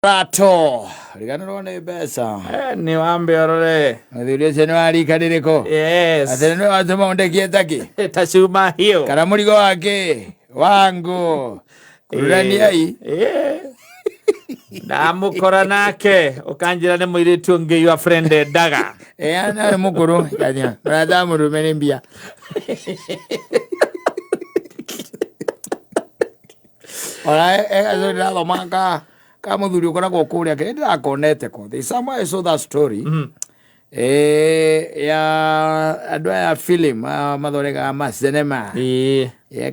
Rato riganirwo nĩ mbeca nĩ wambe orore mũthuri ũcio nĩ warika rĩrĩkũ atĩ nĩ watũma ũndekie taki ta cuma hiyo kana mũrigo wake wangu kuraniai ndamũkora nake ũkanjĩra nĩ mũirĩtu ũngĩ your friend Ndaga ana nĩ mũkũrũ kanya mũrata mũrũme nĩ mbia ora ega thomanga kama mũthuri ũkoragwo kũrĩa kĩrĩa ndĩrakonete ko they somewhere I saw that story ya andũ aya film mathorega ma cinema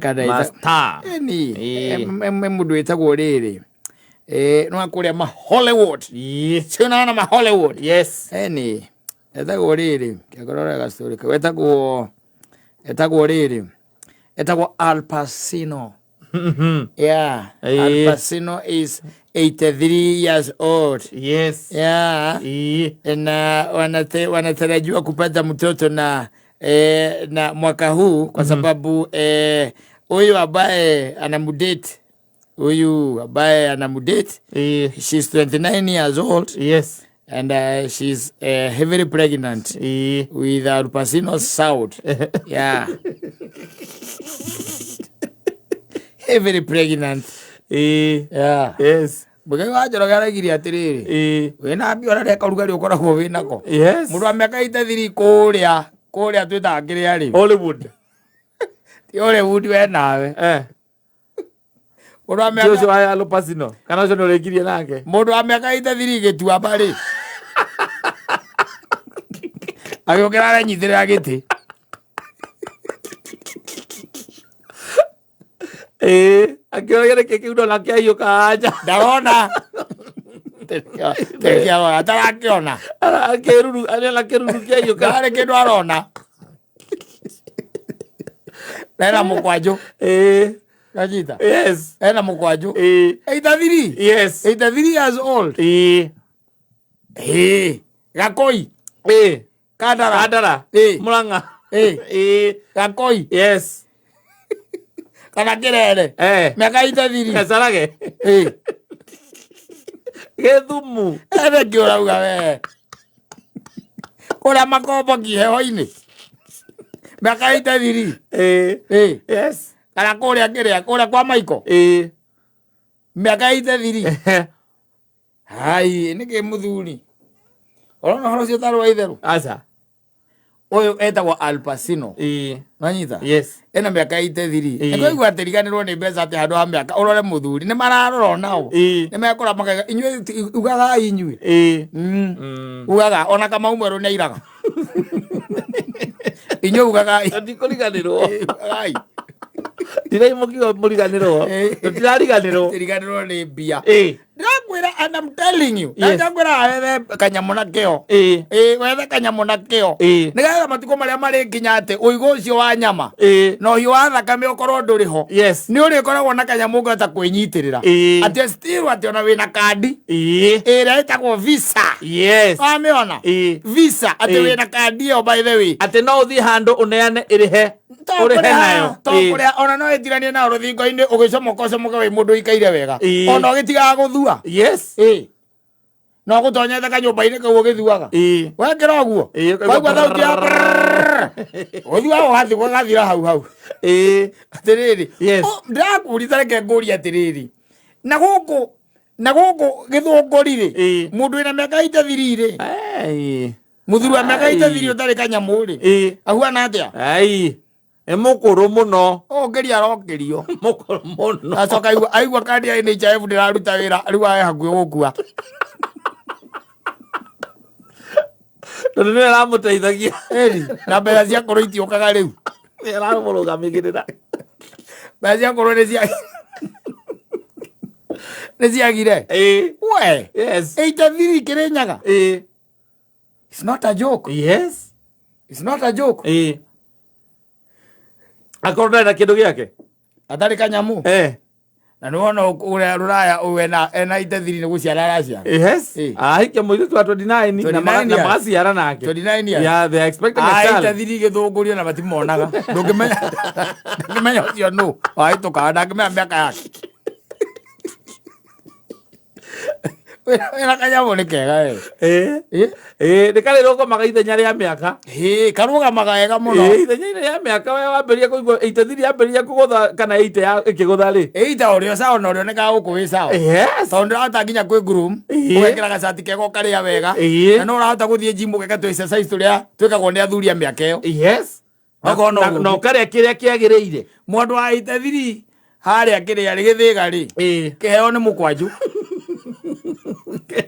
kana star ni mũndũ wĩtagwo rĩrĩ no akũrĩa ma Hollywood sio ma Hollywood yes ni etagwo rĩrĩ kĩgororega story wetagwo rĩrĩ etagwo Al Pacino. Yeah, Al Pacino is 83 years old. Yes. Yeah. Na wanatarajiwa kupata mtoto na mwaka huu kwa sababu huyu ambaye anamudate she's 29 years old. Yes. And she's heavily pregnant with Al Pacino's child. Yeah. Very pregnant. Yeah. Yes. Bugai wajora garagiria atiriri. Wena biora reka rugari ukoragwo winako. Yes. Mundu ameka itathiri kuria twita akiri ari. Hollywood. Ti Hollywood we nawe. Mundu ameka Jojo aya Al Pacino. Kana cyo norekirie nake. Mundu ameka itathiri gitua bari. Agĩokera aranyitĩrĩra gĩtĩ. Akĩrogere kĩkiundo na kĩaiyũka anja. Ndarona. Tekia atarakiona. Akĩruru arĩa kĩruru kĩaiyũka. Harĩ kĩndũ arona. Nena mũkwanjũ. Najita. Yes. Nena mũkwanjũ. 83. Yes. 83 years old. Gakoi. Kadara. Muranga. Gakoi. Yes. Kana kirere. Miaka itathiri. Kasarage. Gethumu. Ebe kiora uga we. Kora makopo kiheho-ini. Miaka itathiri. Yes. Kana kuria kwa Maiko. Miaka itathiri. Hai, niki muthuri. Orona horo cio tarwa itheru. Acha. Oyo etagwo Al Pacino. Nanyita? Yes. Ena miaka itathiri. Eko igwa teriganirwo ni mbeca ati handu ha miaka urore muthuri ni mararora nao. Ni mekora makaga inywe ugaga inywe. Ugaga ona kama umero ni iraga. Inywe ugaga. Ndikoriganirwo. Ai. Ndire mukigo muriganirwo. Ndirariganirwo. Ndiriganirwo ni bia. Ndagwira and I'm telling you. Ndagwira wewe kanyamu na keo. Wewe kanyamu na keo. Nigaga matiko maria mari kinyate uigo ucio wa nyama. No hiyo wa thakame ukorwo nduri ho. Yes. Ni uri koragwo na kanyamu ngota kwinyitirira. Ati still ati ona wina kandi. Ira itagwo visa. Yes. Ameona? Visa ati wina kandi yo by the way. Ati no uthi handu uneane irihe. Urihe nayo. Tokuria ona no etiranie na ruthingo-ini ugicomoka we mundu ikaire wega. Ona ugitigaga guthua. Yes. No gutonyete kanyumba-ini kau ugithuaga. Wekera guo. Waigua thauti ya uthua uhathi gwathira hau. Atiriri. Yes. Ndakũũria reke ngũũrie atiriri. Na gũkũ gĩthũngũri-rĩ mũndũ wĩna mĩaka itathiri-rĩ. Mũthuri wa mĩaka itathiri ũtarĩ kanyamu-rĩ. Ahuana atĩa? Ai. Emukuru muno. Ngeria arokerio. Mukuru muno. Acoka aigua kandi ya NHIF ndĩraruta wĩra rĩu ae hakuhĩ gũkua. Tondũ nĩ aramũteithagia. Na mbeca cia kũrũ itiũkaga rĩu. Nĩ aramũrũgamĩrĩra. Mbeca cia kũrũ nĩ ciagire. We. Yes. 83 Kirinyaga. It's not a joke. Yes. It's not a joke. Akorda na kĩndũ gĩake. Atarĩ kanyamu. Na nĩ wona ũrĩa rũraya ena itathiri nĩ gũciara araciara. Yes. Ahikia mũirĩtu wa 29 na magaciara nake. 29 years. Yeah, they expecting a child. Itathiri gĩthũngũrio na matimonaga. Ndũngĩmenya ũcio nũ. Wahĩtũkaga ndangĩmenya mĩaka yake. wina kanyamu ni kega ndikari roko magaithenya ria miaka karuga magega muno ithenya ria miaka we wamberia kuigua itathiri yamberia kugutha kana ite ya ikigutha ri ita urio sawa no ne ka gukuwi sawa tondu rata nginya kwi groom ugekira gacati kego karia wega na no urahota guthie gym geka tu exercise turia twikagwo ni athuria miaka iyo no karia kiria kiagiriire mundu wa itathiri haria kiria ri githiga ri kiheo ni mukwanju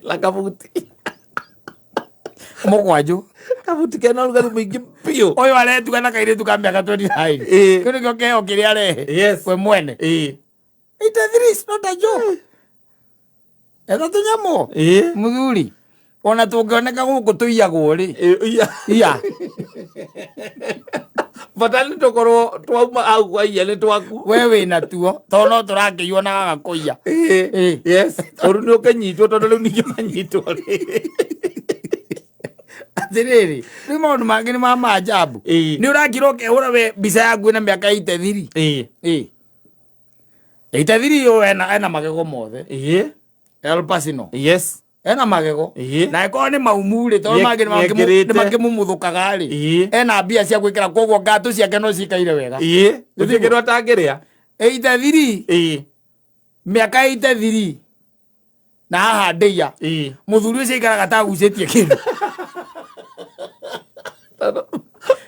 la kabuti mukwanju kabuti kena rugaru mwingi pio oyo aretuga na kaire tuka miaka 29 kino kio keo kiria re we mwene itathiri is not a joke eno tunyamo muthuri ona tungioneka guku tuiyagwo ri iya batani tokorwo twauma au kwa iya ni twaku we wina tuo to no turakiyo na gakuiya yes oru ni ukanyitwo tondu riu ni manyitwo ri atiriri ni maundu mangi ni ma ajabu ni urakira ukehura we mbica yaku na miaka itathiri itathiri yo ena magego mothe El Pasino yes ena magego na iko ni maumuri to mangi ni makimumuthukaga ri ena mbia cia gwikira koguo ngatu ciake no cikaire wega uthikirwa tangiria itathiri miaka itathiri na haha ndeia muthuri ucio ikaraga tagucetie kindu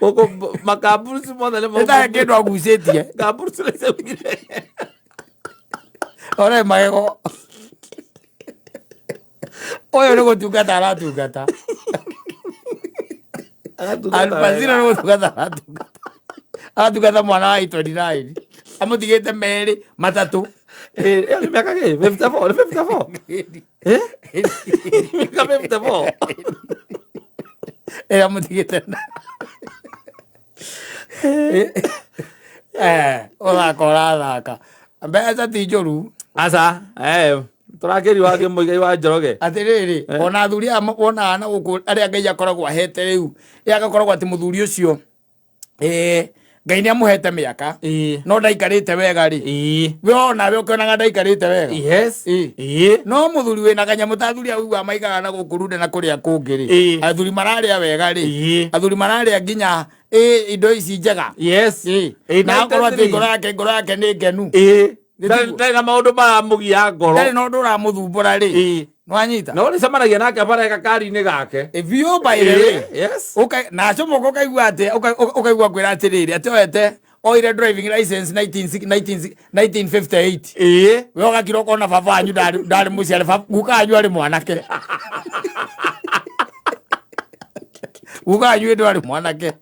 Oko makaburusi mothe mo ita kindu agucetie kaburusi lecewire ore magego oyo ni gutungata aratungata Alpazino ni gutungata aratungata mwana wa 29 amutigite meri matatu ni miaka gä 54 miaka 54 amutigite urathaka mbeca ti njuru aca turakiri wake muigai wa njoroge atiriri ona athuri wona na guku aria Ngai akoragwo ahete riu agakoragwo ati muthuri ucio Ngai ni amuhete miaka no ndaikarite wega ri we ona we ukionaga ndaikarite wega no muthuri wina kanyamu ta athuri au amaigaga na guku runde na kuria kungi ri athuri mararia wega ri athuri mararia nginya indo ici njega na akorwo ati ngoro yake ni ngenu ndari na maundu maramugia ngoro ndari no ndu uramuthumbura ri nwanyita no ni samaragia nake bareka kari-ini gake vio baire okay na chomo kokaigua ate ukaigua kwira atiriri ati oete oire driving license 1958 we ogakira kona baba anyu ndari muciare guka anyu ari mwanake guka anyu ndari mwanake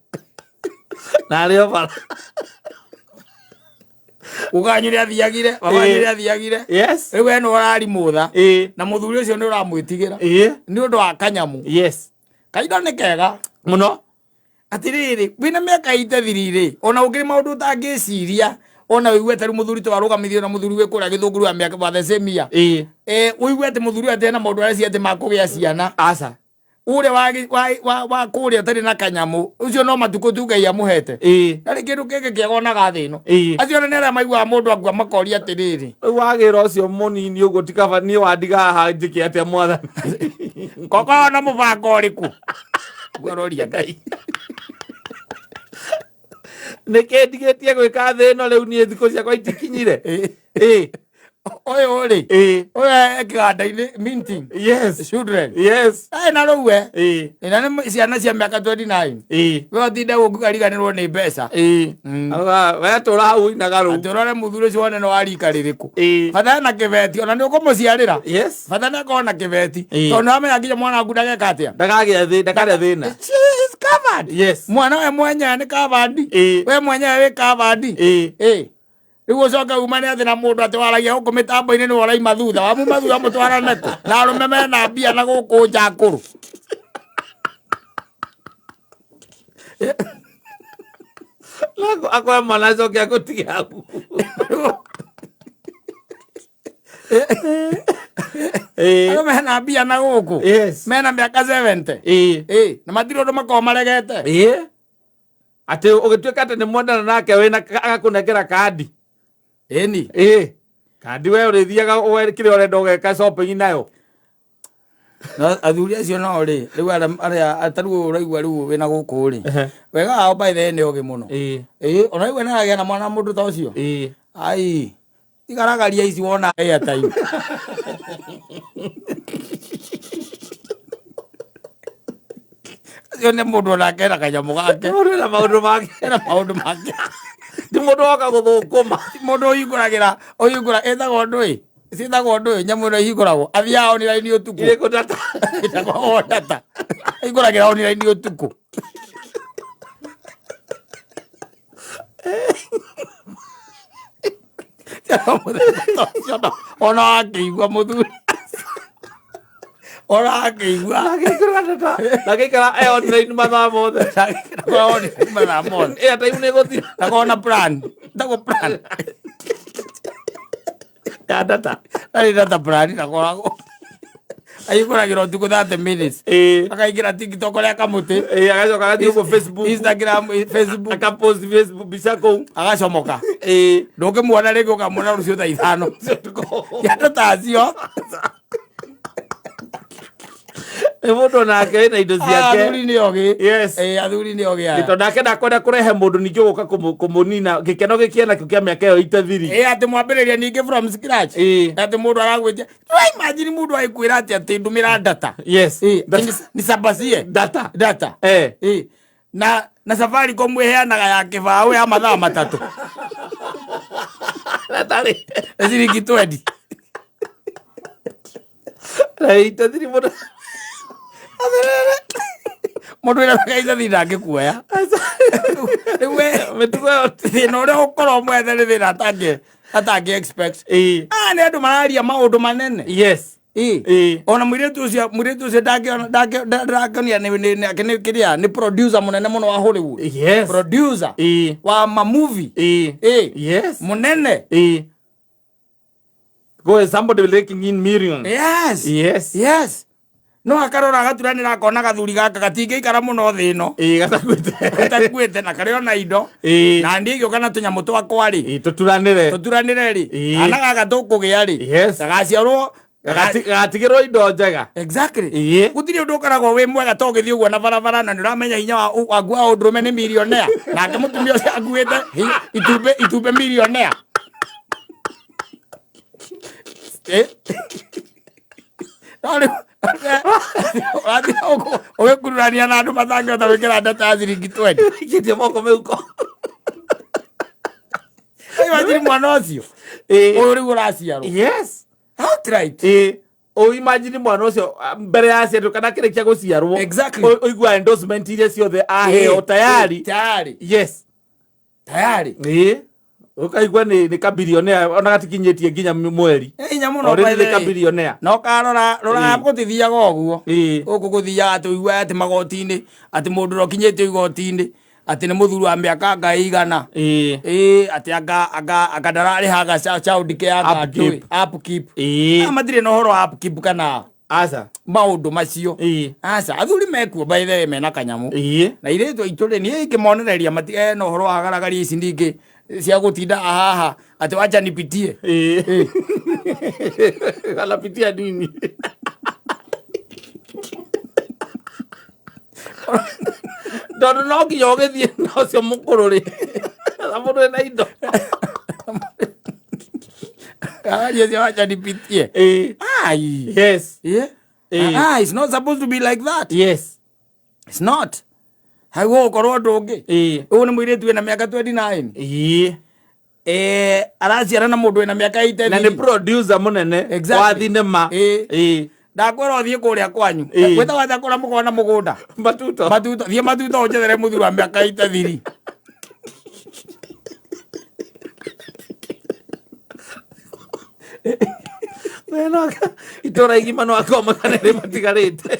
na rio bara ukanyire athiagire baba nyire athiagire riwe no rari mutha na muthuri ucio ni uramwitigira ni undu wa kanyamu kaida ni kega muno atiriri wina miaka itathiriri ona ukiri maundu utangiciria ona wigue tari muthuri twarugamithio na muthuri we kuria githunguru ya miaka ba the same year wigue ati muthuri atena maundu aria ati makugia ciana aca ure wa kuria tari na kanyamu ucio no matuko tu Ngai amuhete ari kindu keke kiagonaga thino acio ne ara maigua mundu akua makori atiriri wagira ucio munini uguo tikaba ni wandiga haha njiki atia mwathani koko na mubango uriku gororia Ngai nikendigetie gwika thino riu ni thiko ciakwa itikinyire oyo ri oyo kiganda-ini minting children na ruwe ina ni ciana cia miaka 29 we otinde gukariganirwo ni mbeca we tura hau inaga ru aturore muthuri ucio wone no warika ririku bata na kibeti ona ni ukumuciarira bata na kona kibeti tondu amenya nginya mwana waku ndageka atia ndakaria thina mwana we mwenyewe ni covered we mwenyewe wi covered rigo coka umane athi na mundu ati waragia guku mitambo-ini ni waraima thutha wamuma thutha mutwarane ku na arume mena mbia na guku njakuru akwa mwana acoke agutigia aku mena mbia na guku mena miaka 70 na matiri undu makorwo maregete ati ugituika ati ni mwendana nake wina agakunengera kandi eni kandi we urithiaga kire urenda ugeka shopping nayo no athuri acio no ri riu aria ataru uraigua riu wina guku ri wega ao by the end oge muno ona riu wena agia na mwana mundu ta ucio ai igaragaria ici wona airtime yone mundu nake na kanyamu gake mundu na maundu make ti mundu waka guthukuma mundu uyingura ethaga undu Sithaga undu nyamu ino ihinguragwo athiaga online utuku iriko data itagwo data ihinguragira online utuku ona akĩigua mũthuri ona akĩigua ndagĩikara online mathaa mothe airtime nĩ gũthira ndakona plan ndagwo plan ya data ari data plan ndakoragwo ayikuragira utuku 30 minutes akaingira TikTok ria kamuti agacoka agathii uguo Facebook Instagram Facebook akapost Facebook bica kou agacomoka ndũngĩmuona rĩngĩ ũkamwona rũciũ thaa 5 ya data acio mundu nake na indo ciake athuri nĩ ogĩ yes athuri nĩ ogĩ aya ito nake ndakwenda kurehe mundu ningĩ gũka kũmũnina gĩkeno gĩkiena kĩu kĩa mĩaka ĩyo itathiri atĩ mwambĩrĩria ningĩ from scratch atĩ mũndũ aragwĩtia imagine mũndũ agĩkwĩra atĩ ndũmĩra data yes nisambazie data na Safaricom ĩheanaga ya kĩbaũ ya mathaa 3 natari ciringi 20 itathiri mundu mundu ĩra kaithathi ndangĩkuoya rĩu mĩtugo thĩna ũrĩa ũkorwo mwethe nĩ thĩna atangĩ expect nĩ andũ mararia maũndũ manene yes ona mũirĩtu ũcio ndakĩonia nĩ kĩrĩa nĩ producer mũnene mũno wa Hollywood producer wa mamovie yes mũnene go somebody making in millions yes no akarora agaturanĩra akona gathuri gaka gatingĩikara mũno thĩ ĩno gatakuĩte na karĩ ona indo na ndĩ igĩũka na tũnyamũ twakwa rĩ tũturanĩre rĩ ana gaka tũkũgĩa rĩ gagaciarwo gatigĩrwo indo njega exactly gũtirĩ ũndũ ũkoragwo wĩ mwega to ũgĩthiĩ ũguo na barabara na nĩũramenya hinya waku wa ũndũrũme nĩ millionaire nake mũtumia ũcio akuĩte itumbĩ millionaire ũgĩkururania na andũ matangĩhota gwĩkĩra data ya ciringi 20 ikĩtie moko mĩhuko imagine mwana ũcio ũyũ rĩu ũraciarwo yes outright imagine mwana ũcio mbere ya ciarwo kana kĩrĩkia gũciarwo exactly ũigua endorsement iria ciothe aheo tayari yes tayari ukaigua nĩ kabilionea ona gatikinyĩtie nginya mweri nĩ kabilionea no karora gũtithiaga ũguo gũkũ gũthiaga tũigua atĩ magoti-inĩ atĩ mũndũ ũrokinyĩtio igoti-inĩ atĩ nĩ mũthuri wa mĩaka anga igana atĩ anga ndararĩhaga child care upkeep matirĩ na ũhoro wa upkeep kana aca maũndũ macio aca athuri mekuo by the way mena kanyamu na irĩtũ aitũ rĩ niĩ ingĩmonereria matige na ũhoro wa garagari ici ningĩ cia gutinda haha ati wacha nipitie alapitia nini ndono no nginya ũgĩthiĩ na ũcio mũkũrũ rĩ mũndũ na indo cia wacha nipitie yes it's not supposed to be like that yes it's not haguo ukorwo ndũngĩ ũyũ nĩ mũirĩtu wĩna mĩaka 29 araciara na mũndũ wĩna mĩaka 80 na nĩ producer mũnene wa thinema ndakwĩra ũthiĩ kũrĩa kwanyu gwĩta wacha kũrĩa mũkorwo na mũgũnda matuto thiĩ matuto ũnjethere mũthuri wa mĩaka 83 itũra igima no akomakanĩrĩ matigarĩte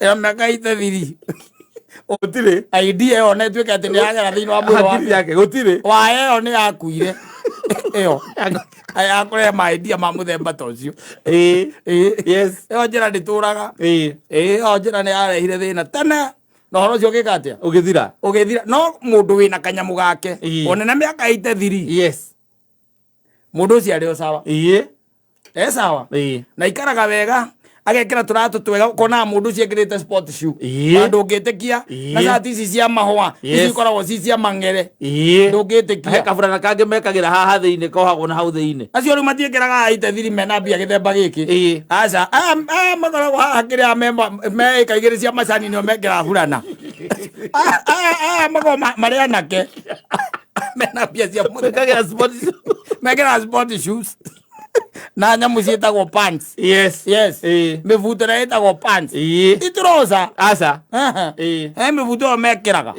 mĩaka 83 gũtirĩ idea ĩyo nĩ ĩtuĩke atĩ nĩ yagera thĩinĩ wa mwĩrĩ wake gũtirĩ wa ĩyo nĩ yakuire ĩyo yakũrehe maidea ma mũthemba ta ũcio yes ĩyo njĩra ndĩtũraga ĩyo njĩra nĩ yarehire thĩna tene na ũhoro ũcio ũgĩka atĩa ũgĩthira no mũndũ wĩna kanyamũ gake one na mĩaka 83 yes mũndũ ũcio arĩ o sawa sawa na ikaraga wega agekira turatu twega kona mundu ciekirite sport shoe ndungitikia na shati ici cia mahwa ici koragwo ci cia mang'ere ndungitikia kabura kange mekagira haha thiini kohagwo na hau thiini acio riu matiekiraga ite thiri mena mbia githemba giki aca makoragwo haha kiria me kaigiri cia macani nio mekira burana makoragwo mari anake mena mbia cia mekira sport shoes na nyamu cietagwo pants mivutira itagwo pants itirosa aca mivutiro mekiraga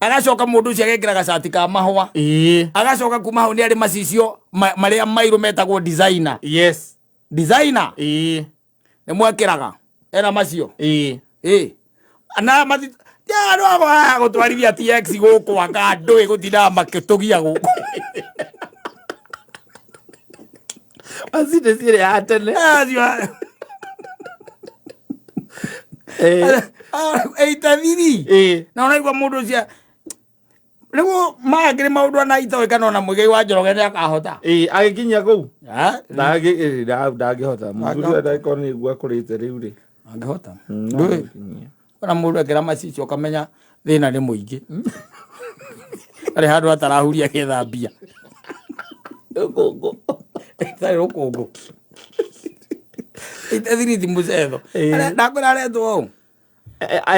agacoka mundu ucio agekiraga shati ka mahwa agacoka kuma hau ni ari macicio maria mairu metagwo designer designer ni mwekiraga era macio ana mati ya no gutwarithia TX guku aka ndui gutinda makitugia guku asite sire atene eitadiri na unaigua mundu cia rigu magire maundu na itoika no na muigai wa Njoroge ni akahota agikinya ku ndagihota mundu ndaiko ni gwa kurite riu ri angihota ndui ona mundu akira macicio kamenya thina ni muingi ari handu atarahuria githambia rukungu Sai rukungu itadiri timuzetho ndakwira aretwo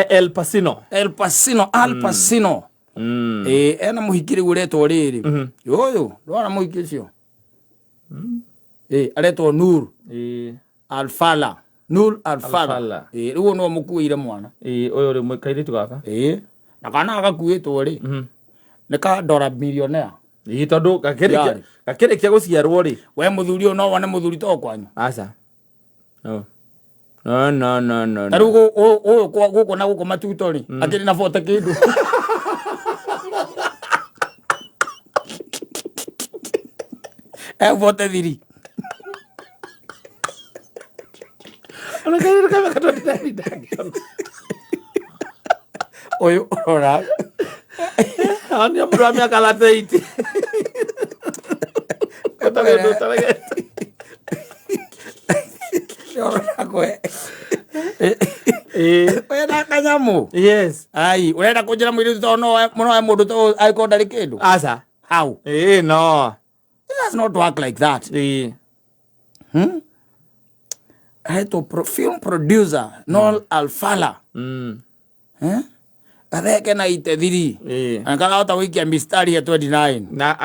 El Pacino Al Pacino ena muhikiri uretwo riri yoyo ndona muhikiri cio aretwo Nur Alfala riu no mukuire mwana uyu ri mwikairitu gaka na kana agakuitwo ri ni ka $1 millionaire tondu gakirikia guciarwo ri we muthuri uyu no wone muthuri to kwanyu aca no riu guku na guku matutori akiri na fote kindu vote thiri ona kairi kama katoti ndani oyo ora ani amru amia kala teiti wena kanyamu ai urenda kunjira mwiri to no mundu to aiko ndari kindu aca how no it does not work like that film producer Noel Alfala atheke na ite thiri akagota wikia mistari ya 29 na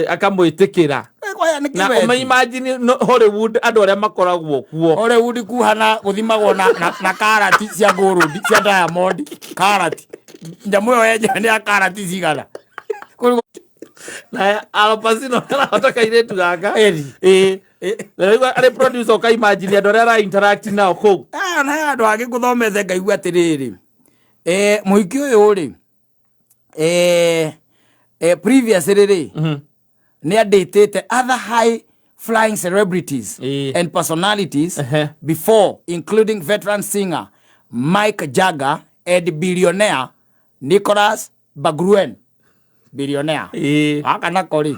akamwitikira na imagine Hollywood andu aria makoragwo kuo Hollywood kuhana guthimagwo na karati cia gold cia Diamond karati njamu yo yenye ni karati cigana na Al Pacino arahota kairetu gaka na ari producer ka imagine andu aria ra interact nao kou na andu agi kuthomete ngaigua atiriri muhiki uyu ri previous riri ni dated other high flying celebrities and personalities before, including veteran singer Mick Jagger and billionaire Nicholas Bagruен billionaire akana kori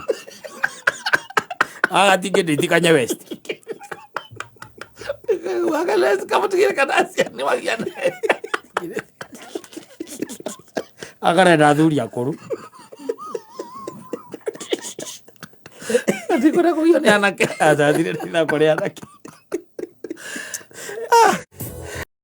agatike ditikanya West wakalezi kama tukire kanasia ni wagiana agarenda thuri akuru atikora kuyo ni anake athire na kore anake